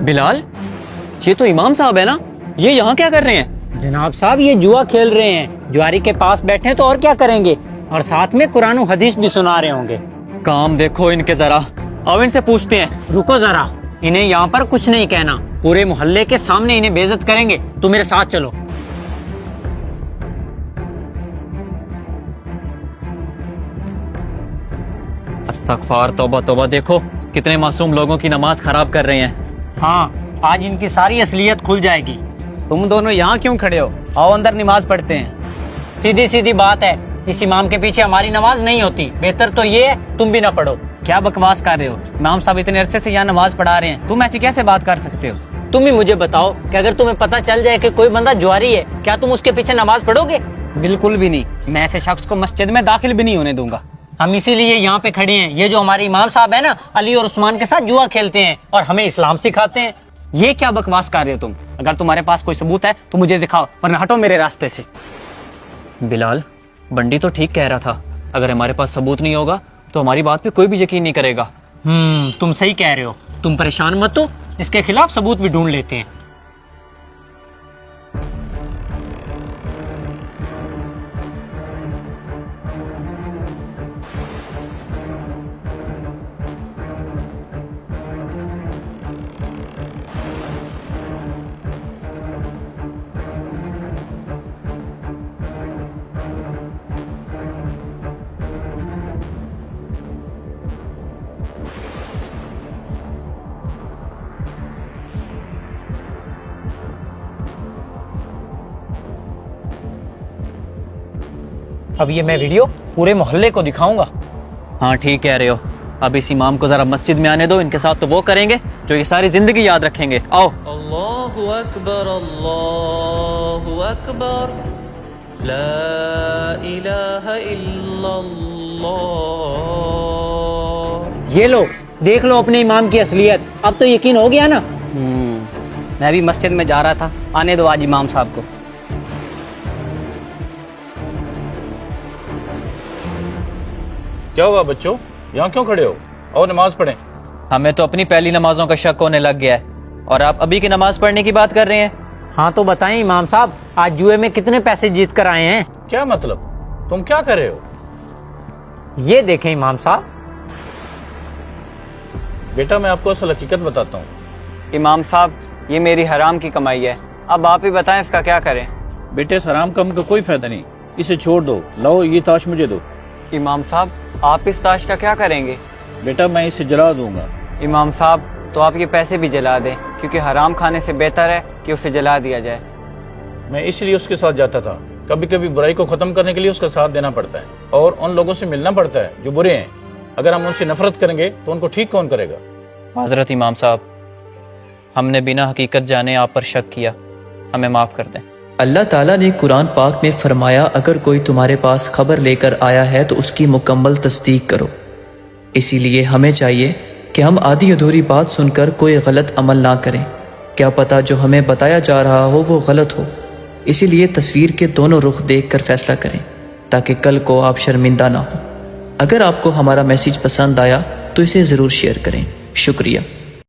بلال، یہ تو امام صاحب ہے نا، یہ یہاں کیا کر رہے ہیں؟ جناب صاحب یہ جوا کھیل رہے ہیں، جواری کے پاس بیٹھے تو اور کیا کریں گے، اور ساتھ میں قرآن و حدیث بھی سنا رہے ہوں گے۔ کام دیکھو ان کے ذرا، آؤ ان سے پوچھتے ہیں۔ رکو ذرا، انہیں یہاں پر کچھ نہیں کہنا، پورے محلے کے سامنے انہیں بے عزت کریں گے، تو میرے ساتھ چلو۔ استغفار، توبہ توبہ، دیکھو کتنے معصوم لوگوں کی نماز خراب کر رہے ہیں۔ ہاں، آج ان کی ساری اصلیت کھل جائے گی۔ تم دونوں یہاں کیوں کھڑے ہو؟ آؤ اندر نماز پڑھتے ہیں۔ سیدھی سیدھی بات ہے، اس امام کے پیچھے ہماری نماز نہیں ہوتی، بہتر تو یہ ہے تم بھی نہ پڑھو۔ کیا بکواس کر رہے ہو؟ امام صاحب اتنے عرصے سے یہاں نماز پڑھا رہے ہیں، تم ایسی کیسے بات کر سکتے ہو؟ تم ہی مجھے بتاؤ کہ اگر تمہیں پتہ چل جائے کہ کوئی بندہ جواری ہے، کیا تم اس کے پیچھے نماز پڑھو گے؟ بالکل بھی نہیں، میں ایسے شخص کو مسجد میں داخل بھی نہیں ہونے دوں گا۔ ہم اسی لیے یہاں پہ کھڑے ہیں، یہ جو ہمارے امام صاحب ہیں نا، علی اور عثمان کے ساتھ جوا کھیلتے ہیں اور ہمیں اسلام سکھاتے ہیں۔ یہ کیا بکواس کر رہے ہو تم؟ اگر تمہارے پاس کوئی ثبوت ہے تو مجھے دکھاؤ، ورنہ ہٹو میرے راستے سے۔ بلال، بنڈی تو ٹھیک کہہ رہا تھا، اگر ہمارے پاس ثبوت نہیں ہوگا تو ہماری بات پہ کوئی بھی یقین نہیں کرے گا۔ تم صحیح کہہ رہے ہو، تم پریشان مت ہو، اس کے خلاف ثبوت بھی ڈھونڈ لیتے ہیں۔ اب یہ میں ویڈیو پورے محلے کو دکھاؤں گا۔ ہاں ٹھیک کہہ رہے ہو، اب اس امام کو ذرا مسجد میں آنے دو، ان کے ساتھ تو وہ کریں گے جو یہ ساری زندگی یاد رکھیں گے۔ آؤ۔ اللہ اکبر، اللہ اکبر، لا الہ الا اللہ۔ یہ لو، دیکھ لو اپنے امام کی اصلیت، اب تو یقین ہو گیا نا۔ میں بھی مسجد میں جا رہا تھا، آنے دو آج امام صاحب کو۔ کیا ہوا بچوں، یہاں کیوں کھڑے ہو؟ اور نماز پڑھیں۔ ہمیں تو اپنی پہلی نمازوں کا شک ہونے لگ گیا ہے، اور آپ ابھی کی نماز پڑھنے کی بات کر رہے ہیں۔ ہاں تو بتائیں امام صاحب، آج جوئے میں کتنے پیسے جیت کر آئے ہیں؟ کیا مطلب؟ تم کیا کر رہے ہو؟ یہ دیکھیں امام صاحب۔ بیٹا میں آپ کو اصل حقیقت بتاتا ہوں۔ امام صاحب، یہ میری حرام کی کمائی ہے، اب آپ ہی بتائیں اس کا کیا کریں۔ بیٹے اس حرام کام کا کوئی فائدہ نہیں، اسے چھوڑ دو، لاؤ یہ تاش مجھے دو۔ امام صاحب، آپ اس تاش کا کیا کریں گے؟ بیٹا میں اسے جلا دوں گا۔ امام صاحب، تو آپ یہ پیسے بھی جلا دیں، کیونکہ حرام کھانے سے بہتر ہے کہ اسے جلا دیا جائے۔ میں اس لیے اس کے ساتھ جاتا تھا، کبھی کبھی برائی کو ختم کرنے کے لیے اس کا ساتھ دینا پڑتا ہے، اور ان لوگوں سے ملنا پڑتا ہے جو برے ہیں۔ اگر ہم ان سے نفرت کریں گے تو ان کو ٹھیک کون کرے گا؟ حضرت امام صاحب، ہم نے بنا حقیقت جانے آپ پر شک کیا، ہمیں معاف کر دیں۔ اللہ تعالیٰ نے قرآن پاک میں فرمایا، اگر کوئی تمہارے پاس خبر لے کر آیا ہے تو اس کی مکمل تصدیق کرو۔ اسی لیے ہمیں چاہیے کہ ہم آدھی ادھوری بات سن کر کوئی غلط عمل نہ کریں، کیا پتہ جو ہمیں بتایا جا رہا ہو وہ غلط ہو۔ اسی لیے تصویر کے دونوں رخ دیکھ کر فیصلہ کریں تاکہ کل کو آپ شرمندہ نہ ہوں۔ اگر آپ کو ہمارا میسیج پسند آیا تو اسے ضرور شیئر کریں۔ شکریہ۔